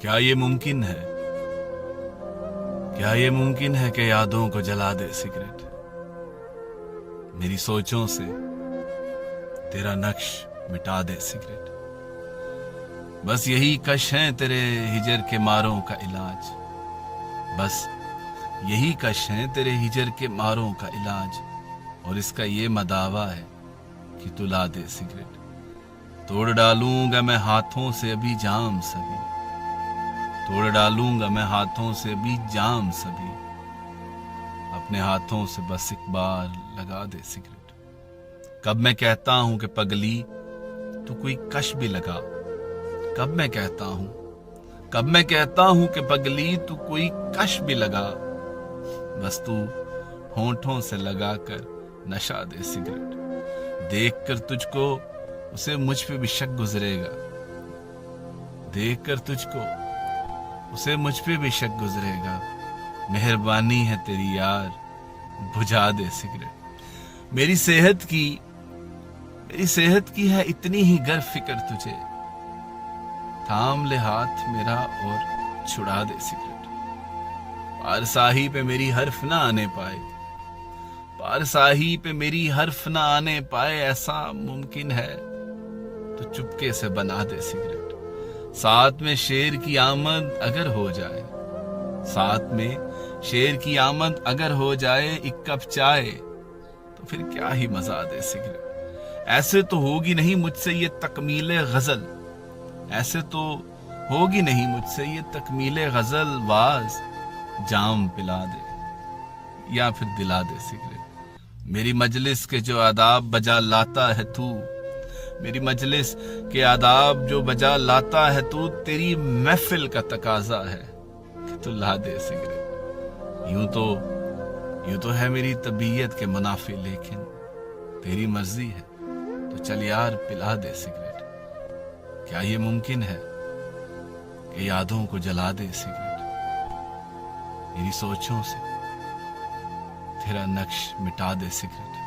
क्या ये मुमकिन है, क्या ये मुमकिन है कि यादों को जला दे सिगरेट। मेरी सोचों से तेरा नक्श मिटा दे सिगरेट। बस यही कश है तेरे हिजर के मारों का इलाज। बस यही कश है तेरे हिजर के मारों का इलाज। और इसका ये मदावा है कि तू ला दे सिगरेट। तोड़ डालूंगा मैं हाथों से अभी जाम सभी, तोड़ डालूंगा मैं हाथों से अभी जाम सभी। अपने हाथों से बस एक बार लगा दे सिगरेट। कब मैं कहता हूं कि पगली तू कोई कश भी लगा, कब मैं कहता हूं, कब मैं कहता हूं कि पगली तू कोई कश भी लगा। बस तू होंठों से लगाकर नशा दे सिगरेट। देखकर तुझको उसे मुझ पे भी शक गुजरेगा, देखकर तुझको उसे मुझ पे भी शक गुजरेगा। मेहरबानी है तेरी यार, बुझा दे सिगरेट। मेरी सेहत की है इतनी ही गर फिक्र तुझे। थाम ले हाथ मेरा और छुड़ा दे सिगरेट। पारसाही पे मेरी हर्फ ना आने पाए, पारसाही पे मेरी हर्फ ना आने पाए। ऐसा मुमकिन है तो चुपके से बना दे सिगरेट। साथ में शेर की आमद अगर हो जाए, साथ में शेर की आमद अगर हो जाए, एक कप चाय तो फिर क्या ही मजा दे सिगरेट। ऐसे तो होगी नहीं मुझसे ये तकमीले गजल, ऐसे तो होगी नहीं मुझसे ये तकमीले गजल। वाज जाम पिला दे या फिर दिला दे सिगरेट। मेरी मजलिस के जो आदाब बजा लाता है तू, मेरी मजलिस के आदाब जो बजा लाता है तू, तेरी महफिल का तकाजा है कि तू ला दे सिगरेट। यूं तो है मेरी तबीयत के मुनाफे, लेकिन तेरी मर्जी है तो चल यार पिला दे सिगरेट। क्या ये मुमकिन है कि यादों को जला दे सिगरेट। मेरी सोचों से तेरा नक्श मिटा दे सिगरेट।